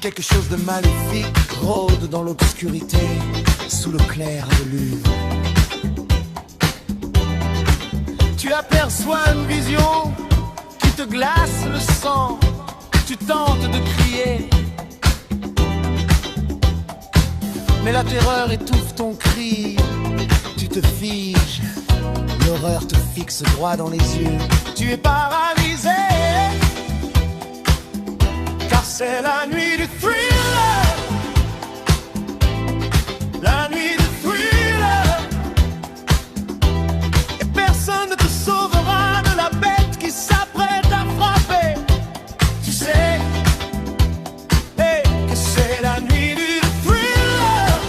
Quelque chose de maléfique rôde dans l'obscurité, sous le clair de lune. Tu aperçois une vision qui te glace le sang. Tu tentes de crier, mais la terreur étouffe ton cri. Tu te figes, l'horreur te fixe droit dans les yeux. Tu es paralysé, car c'est la nuit du thriller. La nuit du thriller. Et personne ne te sauvera de la bête qui s'apprête à frapper. Tu sais, hey, que c'est la nuit du thriller.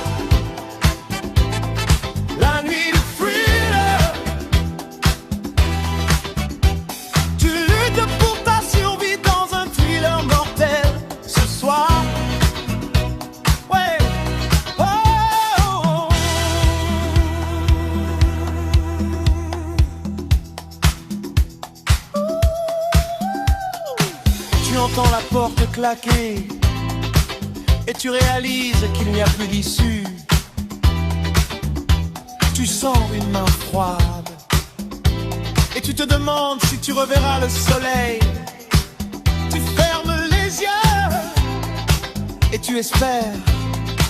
La nuit du thriller. Tu luttes pour ta survie dans un thriller mortel. Ce soir, ouais, oh, oh, oh. Tu entends la porte claquer et tu réalises qu'il n'y a plus d'issue. Tu sens une main froide et tu te demandes si tu reverras le soleil. Tu fermes les yeux et tu espères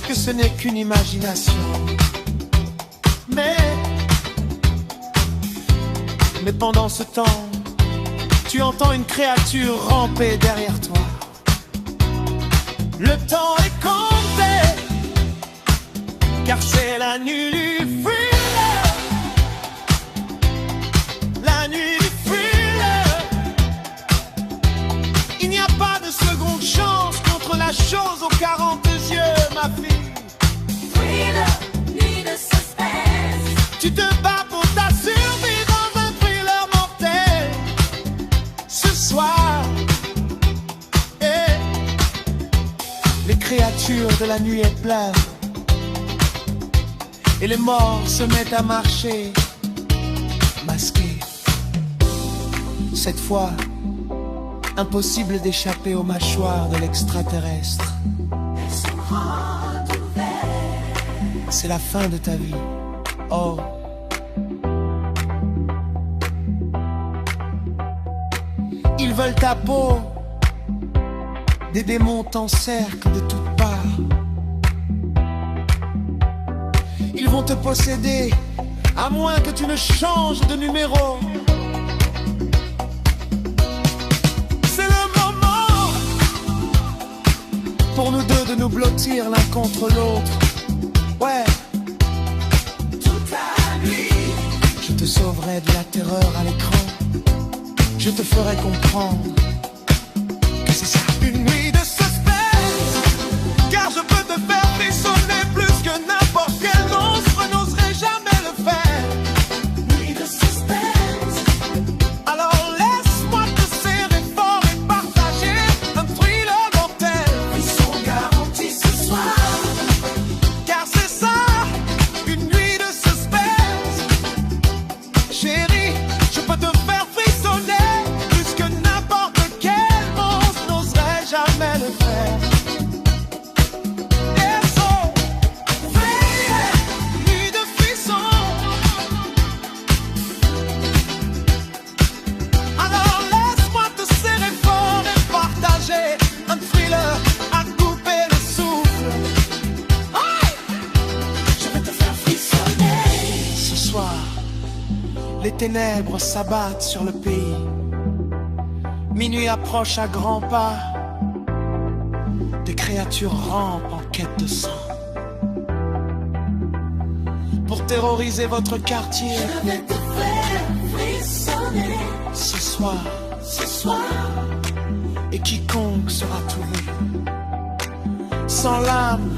que ce n'est qu'une imagination. Mais pendant ce temps, tu entends une créature ramper derrière toi. Le temps est compté, car c'est la nuit du thriller. La nuit du thriller. Il n'y a pas de seconde chance contre la chose aux 40 yeux, ma fille. Thriller, nuit de suspense. Tu te bats pour ta survie dans un thriller mortel. Ce soir, les créatures de la nuit éplorent et les morts se mettent à marcher, masqués. Cette fois, impossible d'échapper aux mâchoires de l'extraterrestre. C'est la fin de ta vie. Oh. Ils veulent ta peau. Des démons t'encerclent de toutes parts. Ils vont te posséder, à moins que tu ne changes de numéro. C'est le moment pour nous deux de nous blottir l'un contre l'autre. Ouais. Toute la nuit. Je te sauverai de la terreur à l'écran. Je te ferai comprendre que c'est ça, une nuit de suspense. Car je peux te faire frissonner plus que n'importe quel monstre n'oserait jamais le faire. Nuit de suspense. Alors laisse-moi te serrer fort et partager un thriller mortel. Ils sont garantis ce soir. Car c'est ça, une nuit de suspense. Chérie, je peux te faire frissonner plus que n'importe quel monstre n'oserait jamais le faire. Yes, oh, thriller, nuit de frissons. Alors laisse-moi te serrer fort et partager un thriller à couper le souffle. Je vais te faire frissonner. Ce soir, les ténèbres s'abattent sur le pays. Minuit approche à grands pas. Des créatures rampent en quête de sang. Pour terroriser votre quartier, Je vais te faire frissonner. ce soir, Ce soir. et quiconque sera trouvé sans l'âme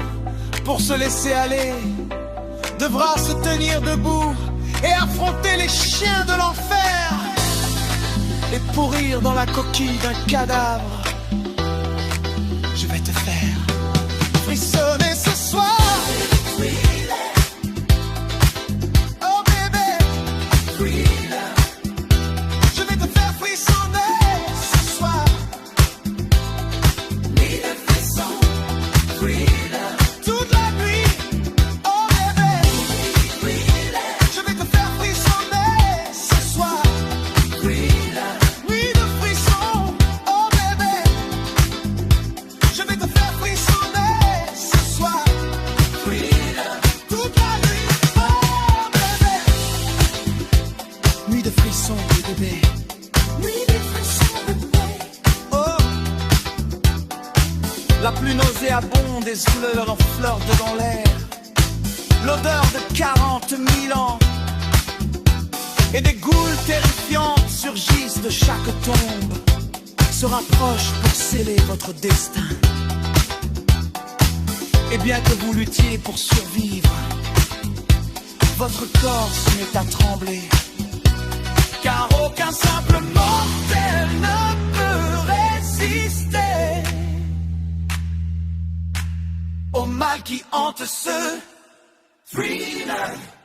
pour se laisser aller devra se tenir debout et affronter les chiens de l'enfer et pourrir dans la coquille d'un cadavre. Je vais te faire frissonner ce soir. Oh bébé, je vais te faire frissonner ce soir. frissons, bébé. Oui, des frissons, bébé. Oh, la plus nauséabonde des fleurs en fleurs dans l'air. L'odeur de 40 000 ans. Et des goules terrifiantes surgissent de chaque tombe, se rapprochent pour sceller votre destin. Et bien que vous luttiez pour survivre, votre corps se met à trembler. Car aucun simple mortel ne peut résister au mal qui hante ce thriller.